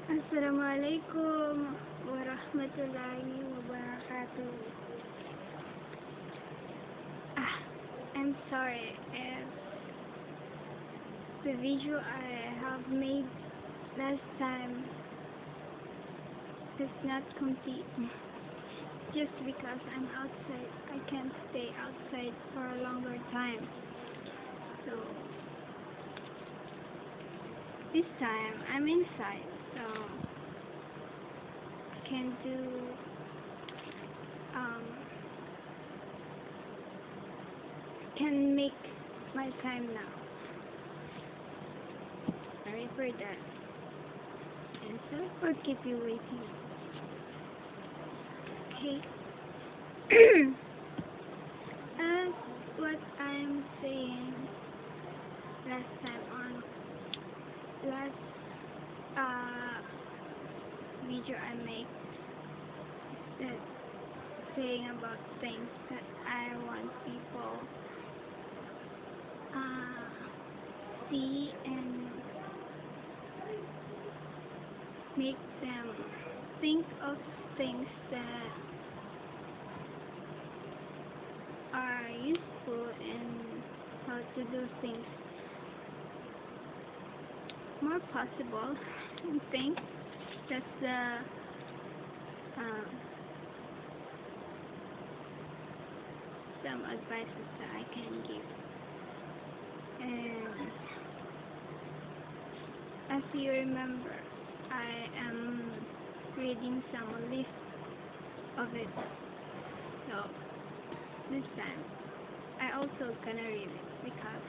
Assalamualaikum warahmatullahi wabarakatuh. Ah, I'm sorry if the video I have made last time is not complete. Just because I'm outside, I can't stay outside for a longer time. So this time I'm inside, so I can do can make my time now. Sorry for that. And sorry for keep you waiting. Okay. As what I'm saying last time on last video I make, that saying about things that I want people see and make them think of things that are useful and how to do things more possible. I think that's the some advices that I can give. And as you remember, I am reading some list of it. So this time I also gonna read it because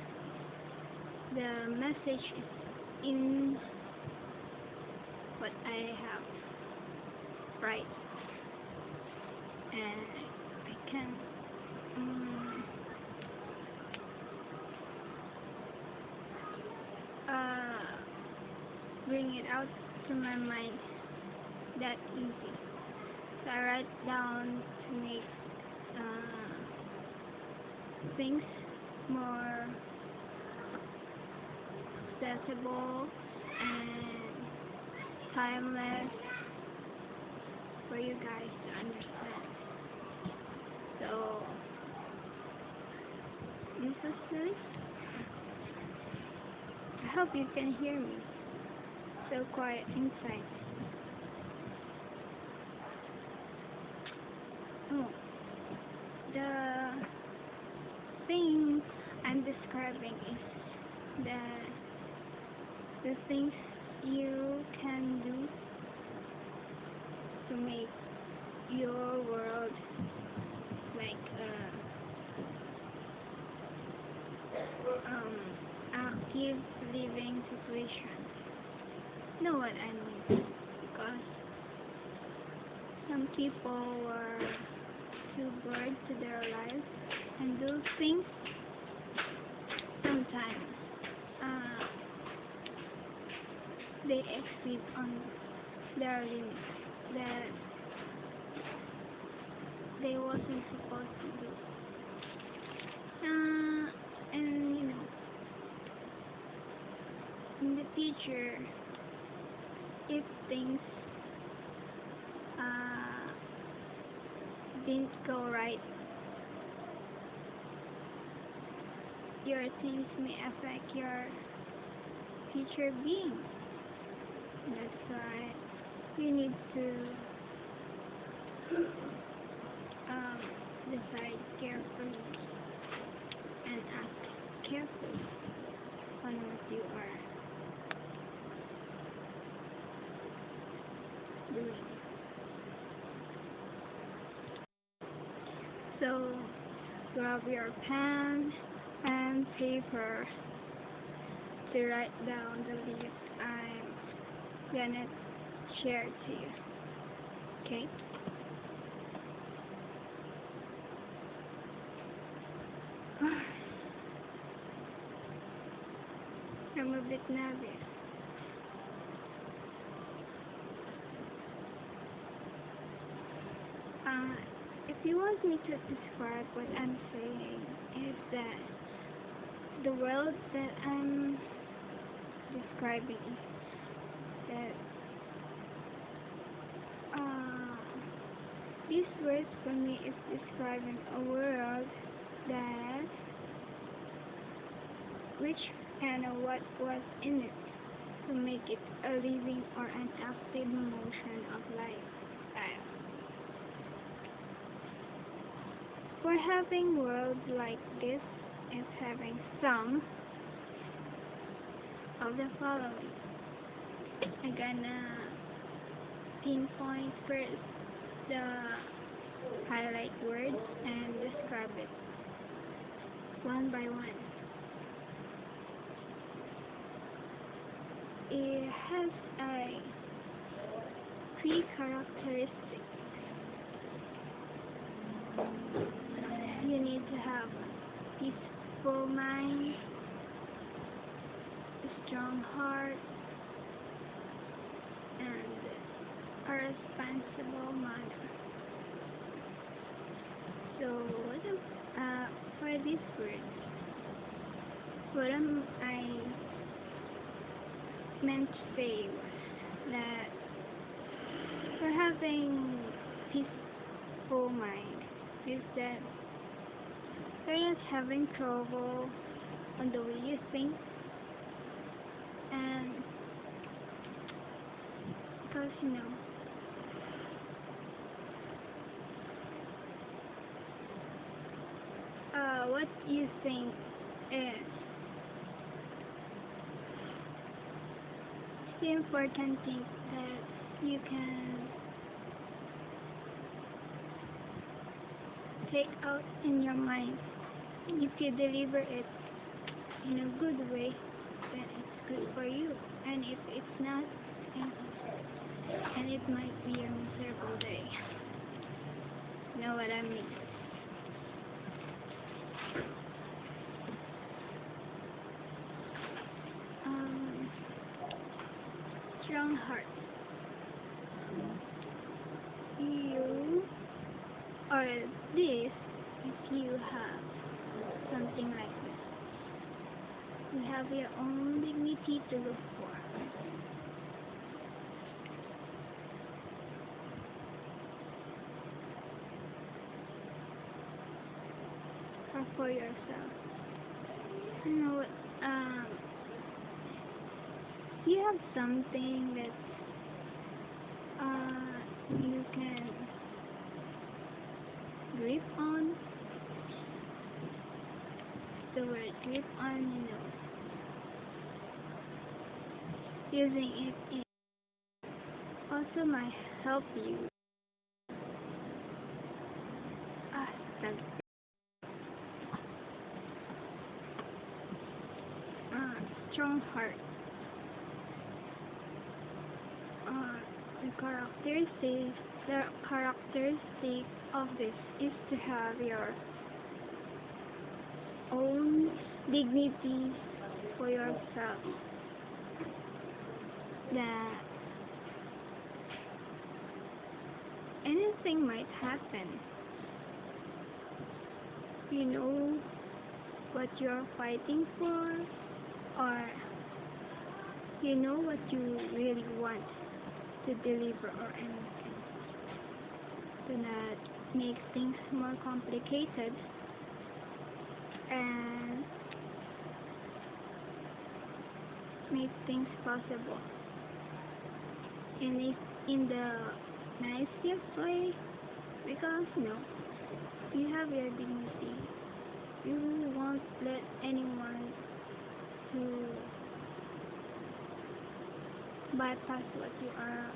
the message is in what I have right, and I can bring it out to my mind that easy. So I write down to make things more accessible and timeless for you guys to understand. So this is this. I hope you can hear me. So quiet inside. Oh, the thing I'm describing is the things you can do to make your world like active living situation. You know what I mean? Because some people were too bored to their lives and do things sometimes they exceed on their limits that they wasn't supposed to do. And you know, in the future, if things didn't go right, your things may affect your future being. That's why you need to decide carefully and act carefully on what you are doing. So grab your pen and paper to write down the list I'm gonna share to you. Okay? I'm a bit nervous. If you want me to describe what I'm saying, is that the world that I'm describing is that These words for me is describing a world that which and what was in it to make it a living or an active motion of lifestyle. For having world like this is having some of the following. I'm gonna pinpoint first the highlight words and describe it one by one. It has a 3 characteristics. You need to have a peaceful mind, a strong heart, and a responsible manner. So, for these words, what I meant to say was that for having peaceful mind is that you're not having trouble on the way you think, and because what you think is the important thing that you can take out in your mind. If you deliver it in a good way, then it's good for you. And if it's not, then it might be a miserable day. You know what I mean? Strong heart. You or this, if you have something like this, you have your own dignity to look for. Or for yourself. You have something that you can grip on. The word grip on, using it also might help you. Strong heart. The characteristic of this is to have your own dignity for yourself. That anything might happen. You know what you're fighting for, or you know what you really want to deliver or anything. Do not make things more complicated and make things possible in the nicest way, because you have your dignity. You won't let anyone to bypass what you are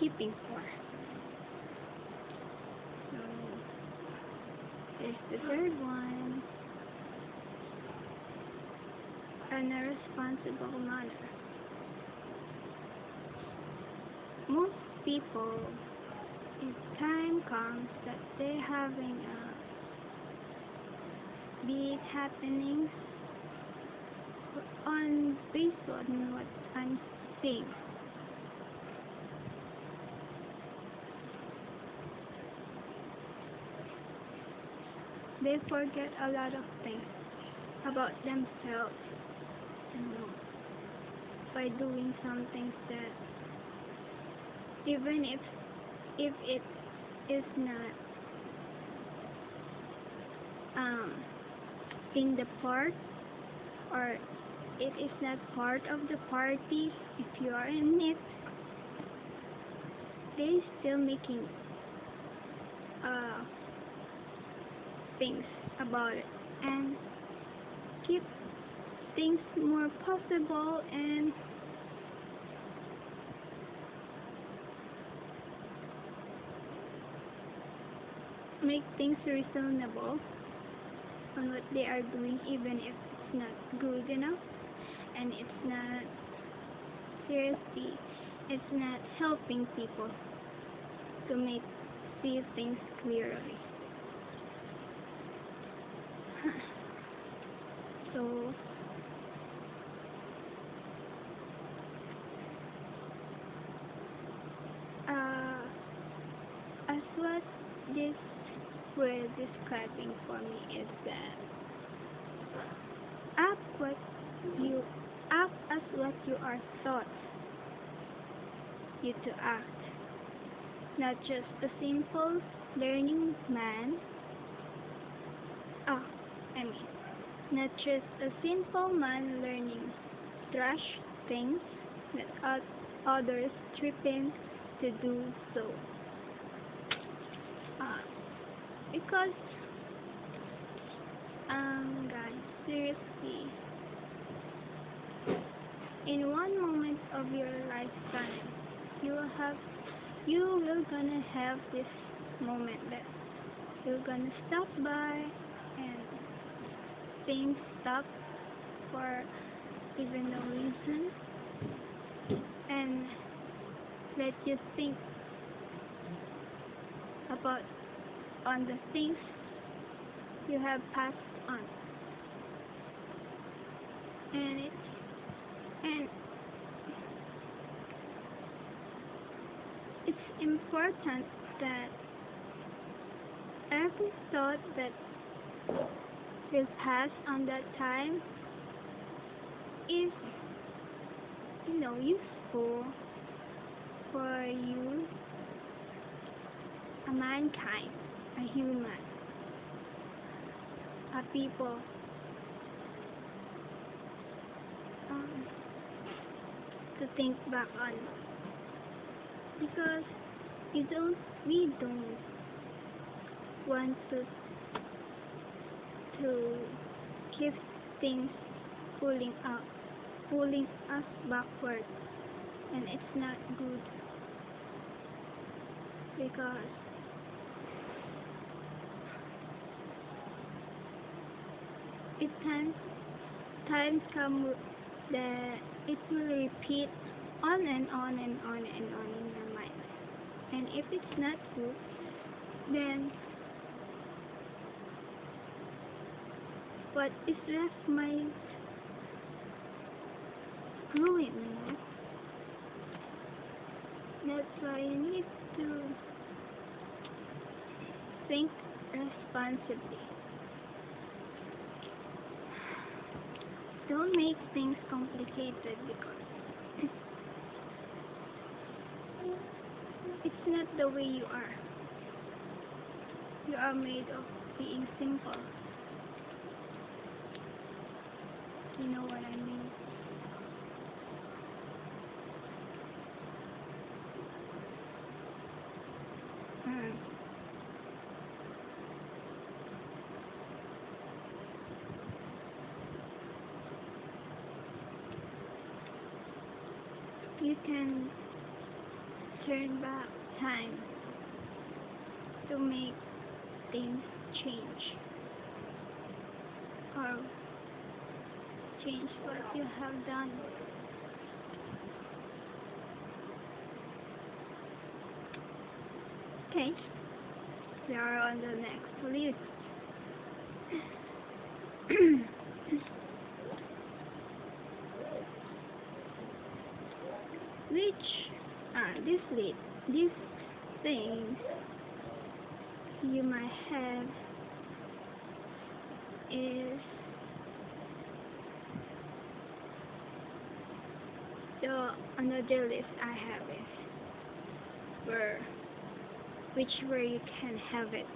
keeping for. So there's the third one, in a responsible manner. Most people, if time comes that they're having big happenings based on what I'm saying, they forget a lot of things about themselves, by doing some things that even if it is not in the part, or it is not part of the party. If you are in it, they still making things about it and keep things more possible and make things reasonable on what they are doing, even if it's not good enough and it's not seriously, it's not helping people to make see things clearly. So as what this were describing for me is that act as what you are taught you to act, not just a simple learning man. Not just a simple man learning trash things that others trip him to do so. Because guys, seriously, in one moment of your lifetime, you will gonna have this moment that you're gonna stop by and things stop for even no reason, and let you think about on the things you have passed on, and it's important that every thought that will pass on that time is, useful for you, a mankind, a human, a people, to think back on, because we don't want to keep things pulling us backward, and it's not good, because times come that it will repeat on and on and on and on in your mind, and if it's not good, then what is left might ruin. That's why you need to think responsibly. Don't make things complicated, because it's not the way you are. You are made of being simple. You know what I mean? You can turn back time to make things change, or change what you have done. Okay, we are on the next list. These things you might have is the another list I have is where you can have it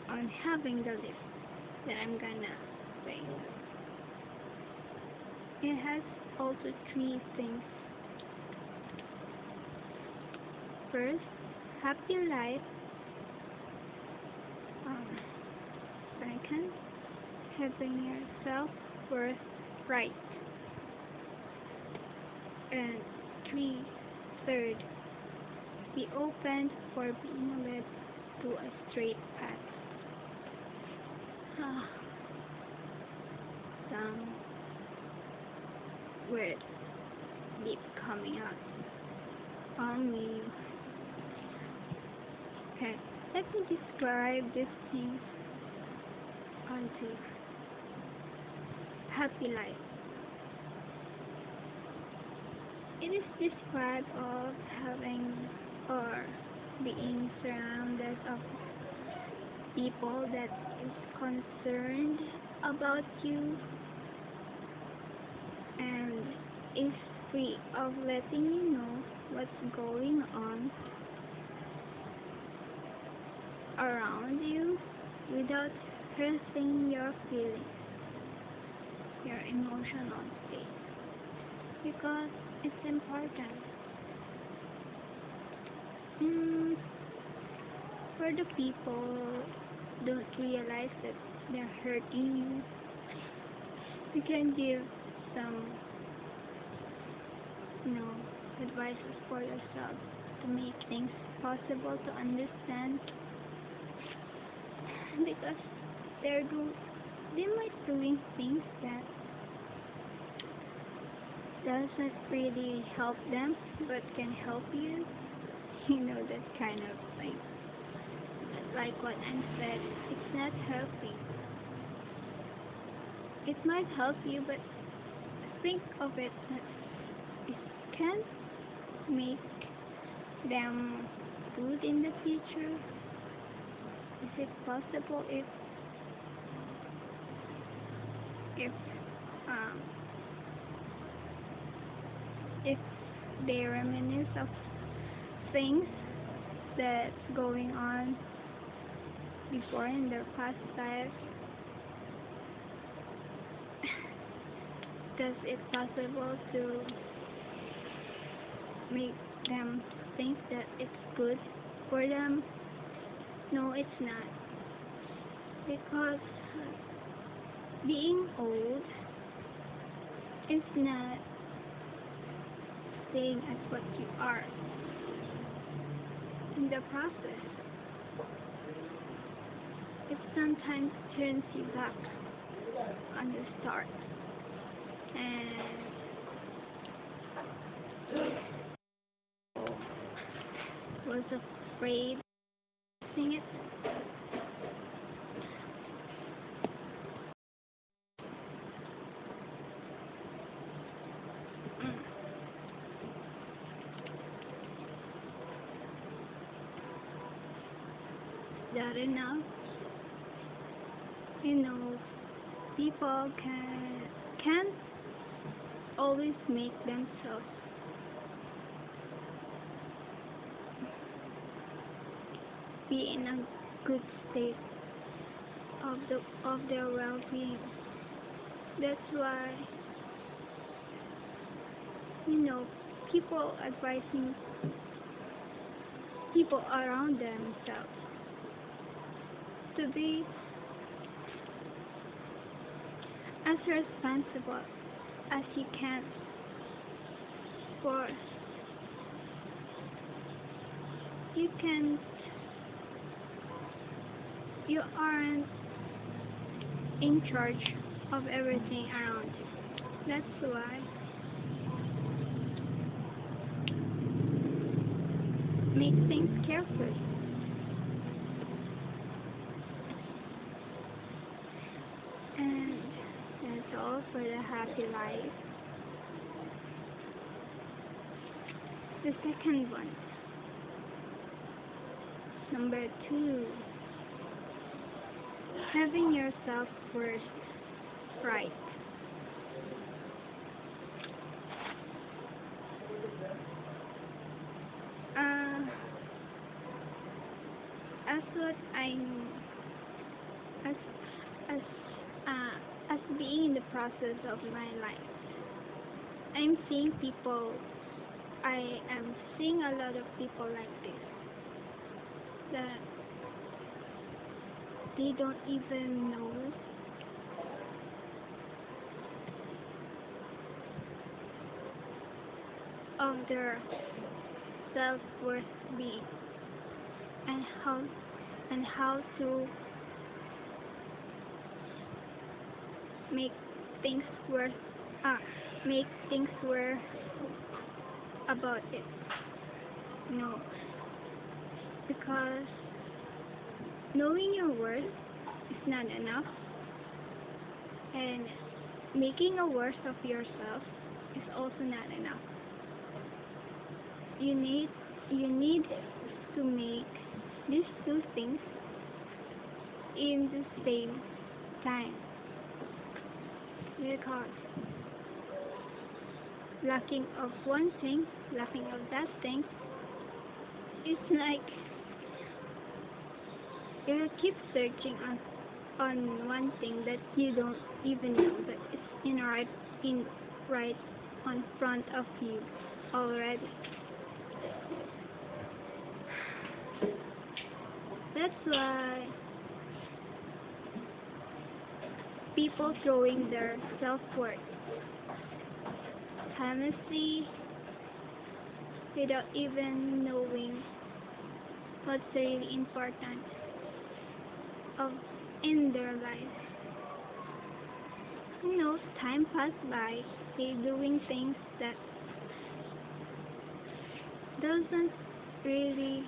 on having the list that I'm gonna say. It has also 3 things. First, happy life. Second, having your self-worth right. And third, be open for being led to a straight path. Some words keep coming out on me. Okay, let me describe these things onto happy life. It is described of having or being surrounded of people that is concerned about you and is free of letting you know what's going on around you without hurting your feelings, your emotional state, because it's important. For the people don't realize that they're hurting you can give some, advices for yourself to make things possible to understand, because they might doing things that doesn't really help them but can help you. That kind of thing. Like what I said, it's not helping. It might help you, but think of it that it can make them good in the future. Is it possible if they reminisce of things that's going on before in their past life? Does it possible to make them think that it's good for them? No, it's not. Because being old is not staying as what you are. In the process, it sometimes turns you back on the start. And was afraid of seeing it. That enough? People can't always make themselves be in a good state of their well-being. That's why people advising people around themselves to be as responsible as you can, for you aren't in charge of everything around you. That's why make things carefully. And that's all for the happy life. The second one. Number 2. Having yourself first right. what I'm as as as being in the process of my life. I'm seeing people. I am seeing a lot of people like this that they don't even know of their self-worth being and how to make things worth make things worth about it. No, because knowing your worth is not enough, and making a worth of yourself is also not enough. You need to make these two things in the same time, because lacking of one thing, lacking of that thing, it's like you will keep searching on one thing that you don't even know that it's right on front of you already. That's why people throwing their self-worth harmlessly without even knowing what's really important in their life. Time passed by, they doing things that doesn't really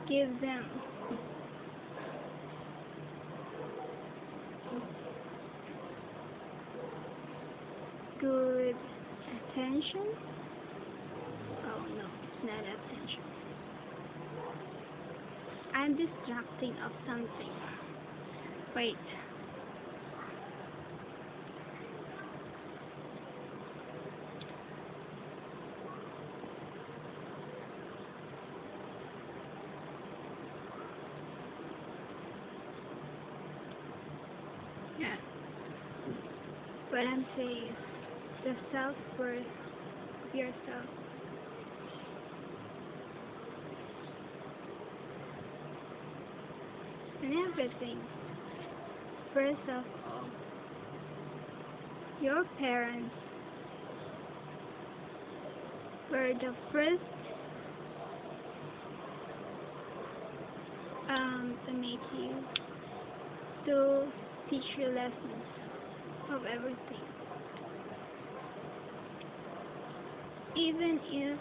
give them good attention. Oh no, it's not attention. I'm distracting of something. Wait. Yeah. What I'm saying is the self-worth of yourself. And everything. First of all, your parents were the first to make you, to teach you lessons of everything. Even if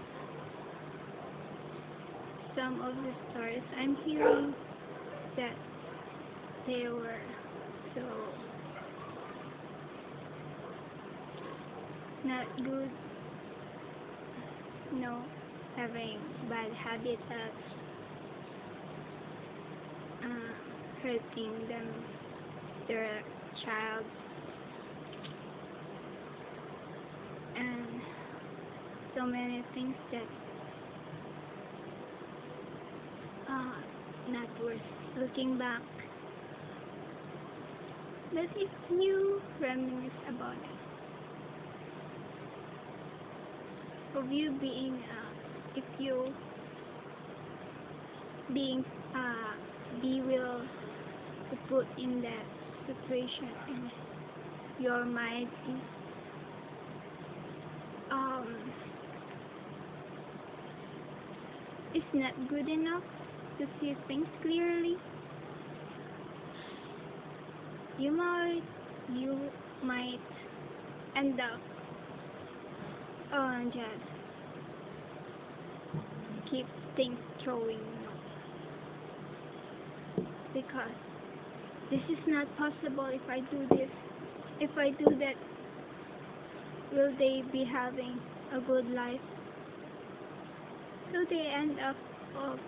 some of the stories I'm hearing that they were so not good, having bad habits of hurting their child, and so many things that not worth looking back. But if you reminisce about it, of you being, if you being be will to put in that situation, and your mind is not good enough to see things clearly, you might end up just keep things throwing, because this is not possible. If I do this, if I do that, will they be having a good life? So they end up of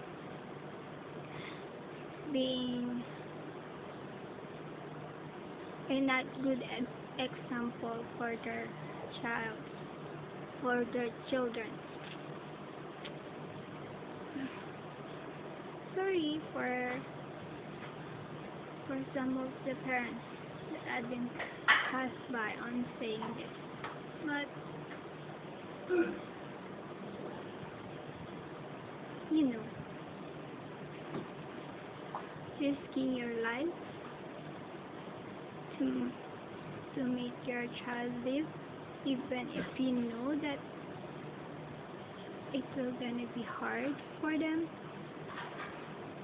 being a not good example for their child. for their children. Sorry for some of the parents that I've been passed by on saying this, but you know, risking your life to make your child live, even if you know that it will gonna be hard for them,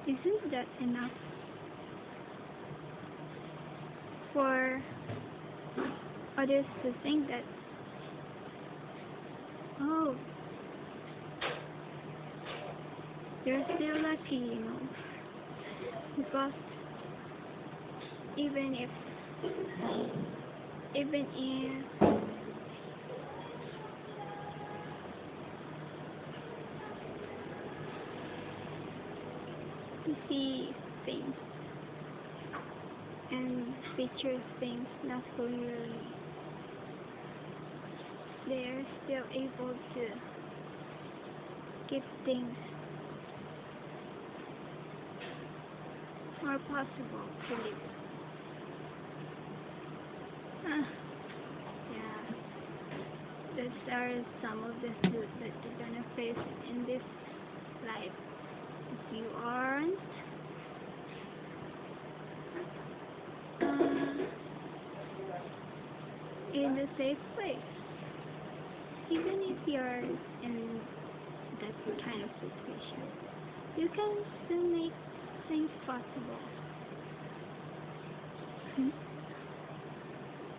isn't that enough for others to think that, oh, you're still lucky, you know, because even if you see things and picture things not clearly, they are still able to keep things more possible to live. Yeah, those are some of the truths that you're gonna face in this life. If you aren't in a safe place, even if you're in that kind of situation, you can still make things possible.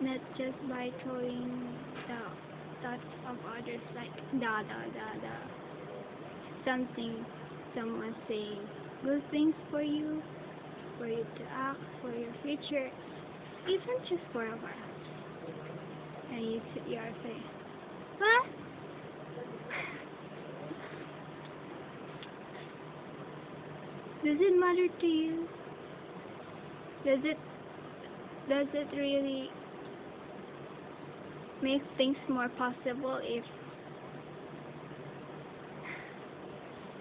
Not just by throwing the thoughts of others like something, someone saying good things for you to act, for your future, even just for a while. And you are saying, what? Does it matter to you? Does it really make things more possible if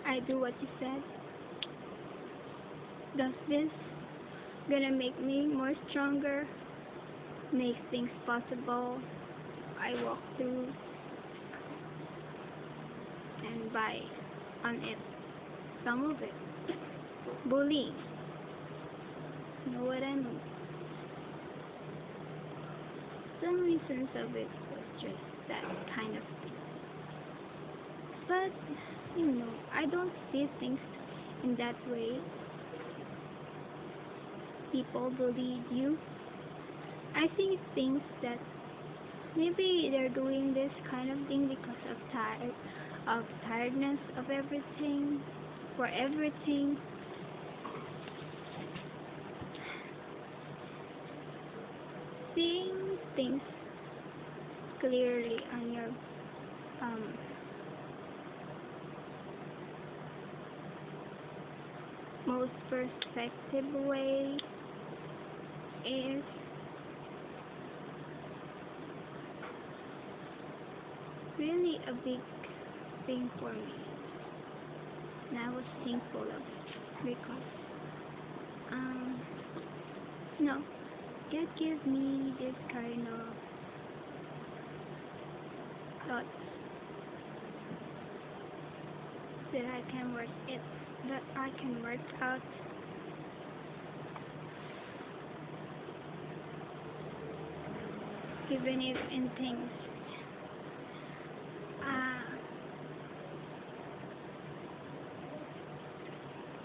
I do what you said? Does this gonna make me more stronger? Make things possible I walk through and buy on it, some of it. Bullying. You know what I mean? Some reasons of it was just that kind of thing. But, you know, I don't see things in that way. People bullied you. I see things that maybe they're doing this kind of thing because of tiredness of everything, for everything. Seeing things clearly on your most perspective way is really a big thing for me, and I was thankful of it because no, God gave me this kind of thoughts that I can work out even if in things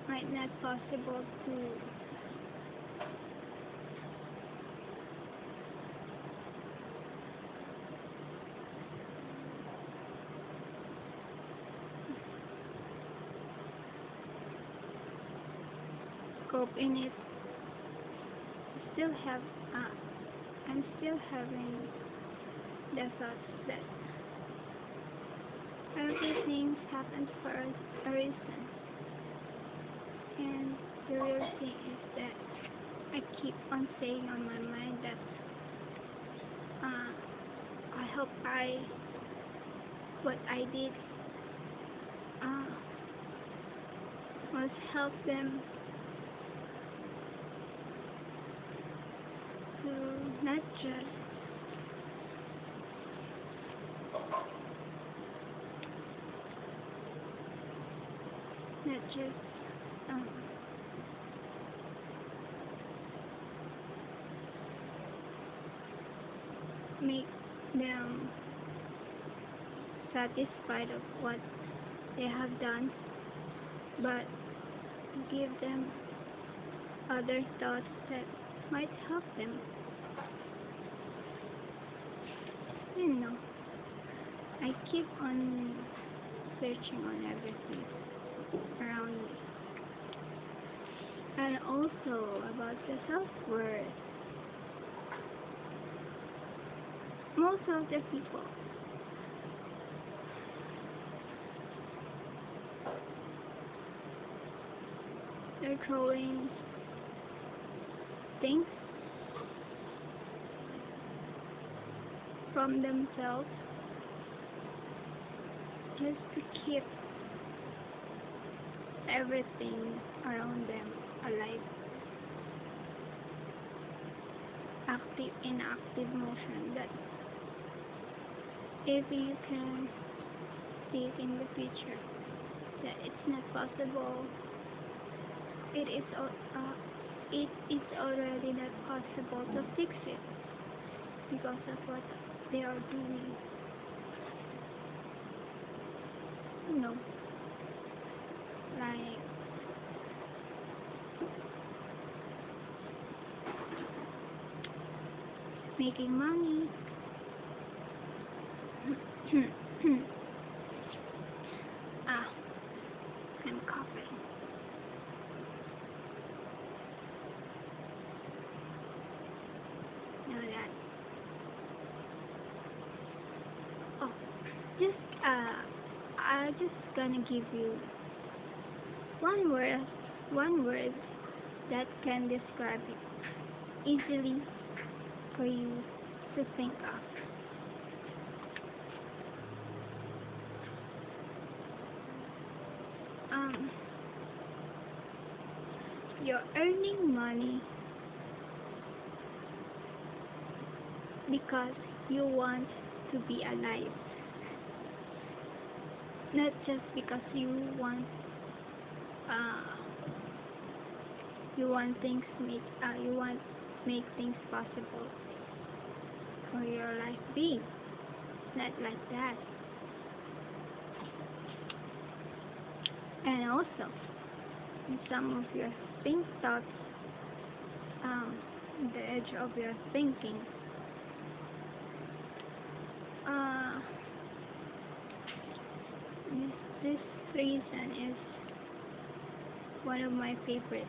might not possible to cope in it. I'm still having the thoughts that everything happens for a reason. And the real thing is that I keep on saying on my mind that I hope I what I did was help them to not just make them satisfied of what they have done, but give them other thoughts that might help them. You know, I keep on searching on everything around me. And also about the self-worth. Most of the people they're throwing things from themselves just to keep everything around them alive, in active motion. That if you can see it in the future that it's not possible, it is already not possible to fix it because of what they are doing. You know, like making money. I'm coughing. Know that. Oh, I'm just gonna give you one word that can describe it easily for you to think of. You're earning money because you want to be alive, not just because you want things make things possible for your life being. Not like that. And also, in some of your thoughts, the edge of your thinking, this reason is one of my favorite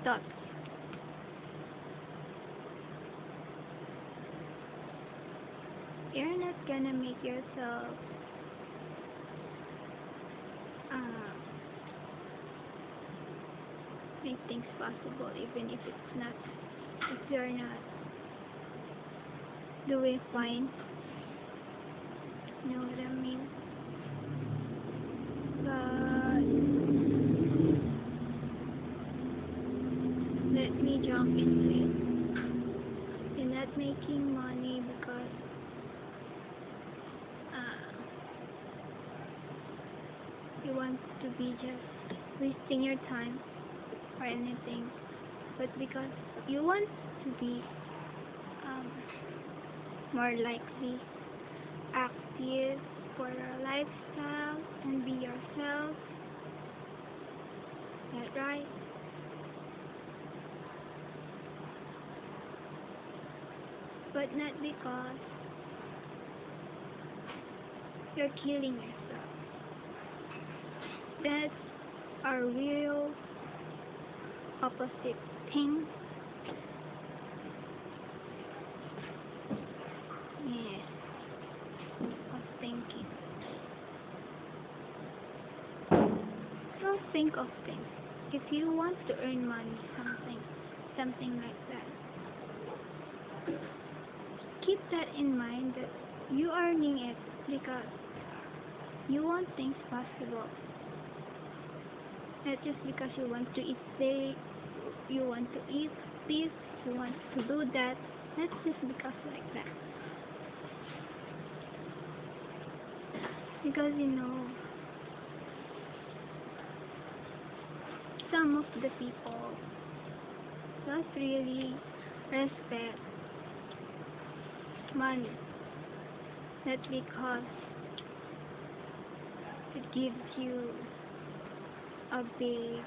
thoughts. You're not gonna make yourself make things possible even if you're not doing fine. You know what I mean? But let me jump into it. You're not making money because you want to be just wasting your time or anything, but because you want to be more likely active for your lifestyle and be yourself. Is that right? But not because you're killing yourself. That's a real opposite thing. Yeah, of thinking. So think of things. If you want to earn money, something like that, keep that in mind that you are earning it because you want things possible. Not just because you want to eat steak, you want to eat this, you want to do that. Not just because like that. Because some of the people don't really respect money. Not because it gives you a big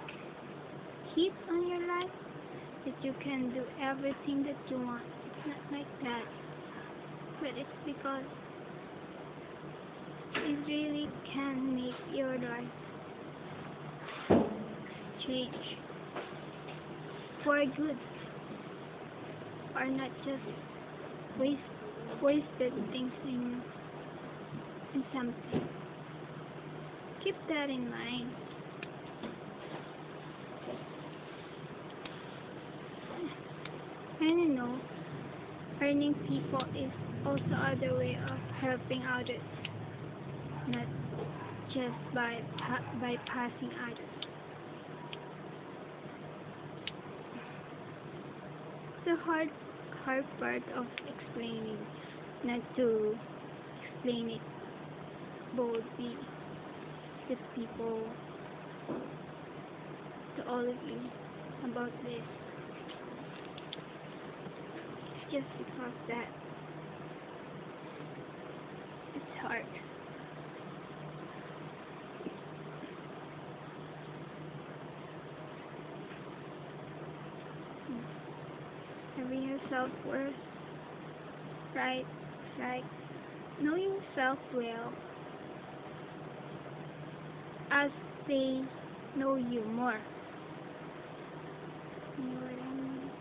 hit on your life, that you can do everything that you want. It's not like that. But it's because it really can make your life change for good, or not just wasted things in something. Keep that in mind. And earning people is also other way of helping others, not just by bypassing others. The hard part of explaining, not to explain it boldly to people, to all of you about this. It's just because that it's hard. Having your self-worth right, like knowing yourself well as they know you more. You know what I mean?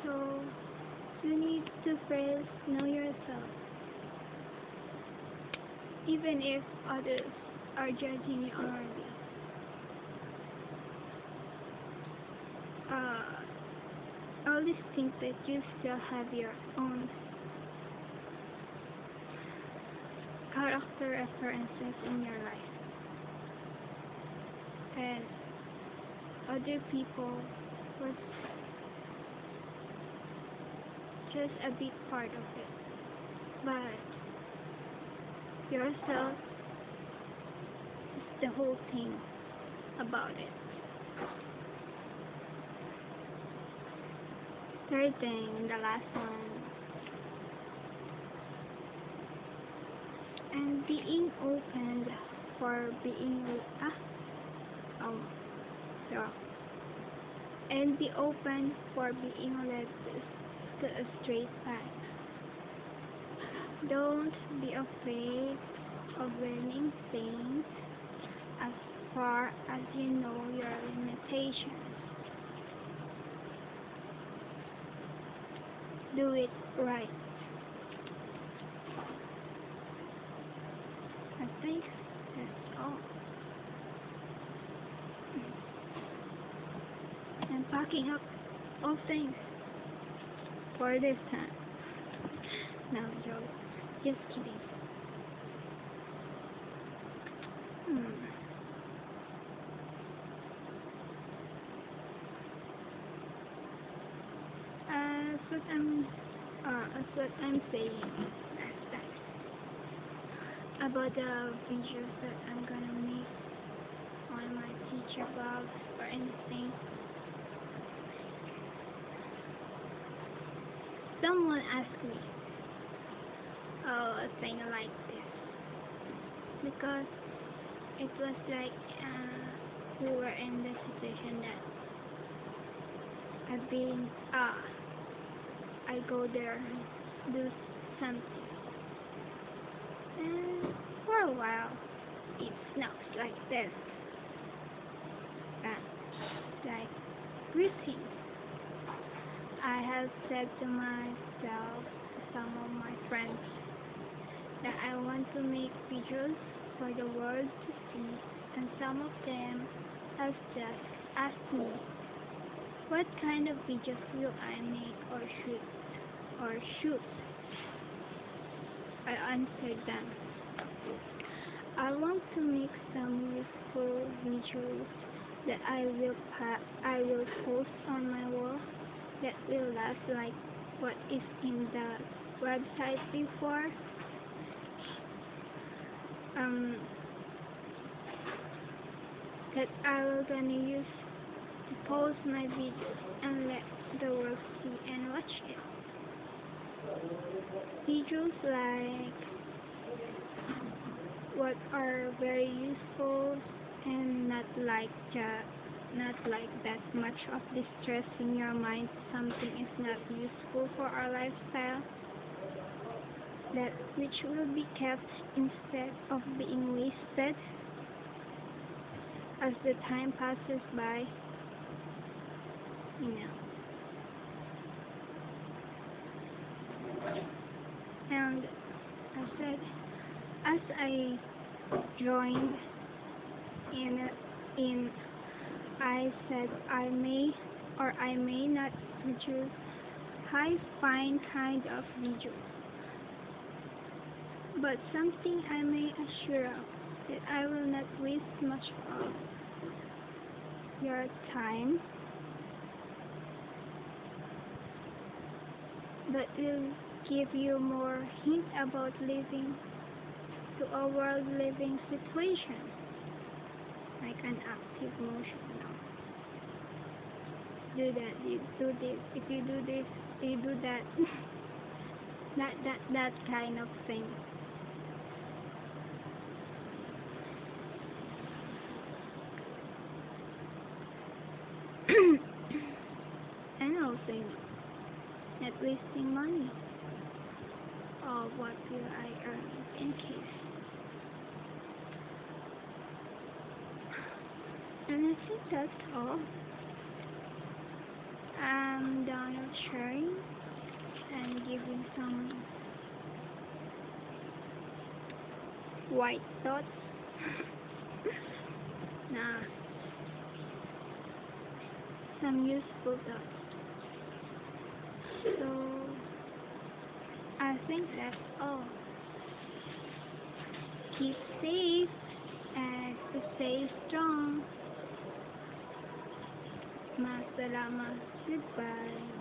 So you need to first know yourself, even if others are judging you already. Always think that you still have your own character references in your life, and other people was just a big part of it, but yourself is the whole thing about it. Third thing, the last one, and being open for being and be open for being led to a straight path. Don't be afraid of learning things as far as you know your limitations. Do it right. I think that's all. I'm packing up all things for this time. No, joke. Just kidding. As what I'm saying last time about the videos that I'm gonna make on my teacher blogs or anything. Someone asked me a thing like this because it was like we were in the situation that I go there, do something, and for a while it smells like this, like routine. I have said to myself, some of my friends, that I want to make videos for the world to see, and some of them have just asked me what kind of videos will I make or shoot. I answered them. I want to make some useful videos that I will post on my wall that will last like what is in the website before. That I will gonna use to post my videos and let the world see and watch it. Videos like what are very useful and not like that much of distress in your mind. Something is not useful for our lifestyle. That which will be kept instead of being wasted as the time passes by, And I said, as I joined in, I said I may or I may not produce high-fine kind of videos, but something I may assure of, that I will not waste much of your time, but will give you more hint about living to a world living situation, like an active motion now. Do that, you do this, if you do this, you do that. that kind of thing. And also, not wasting money or what will I earn in case. And I think that's all. I'm done with sharing and giving some white thoughts. Nah, some useful thoughts. So I think that's all. Keep safe and stay strong. Masalamat. Goodbye.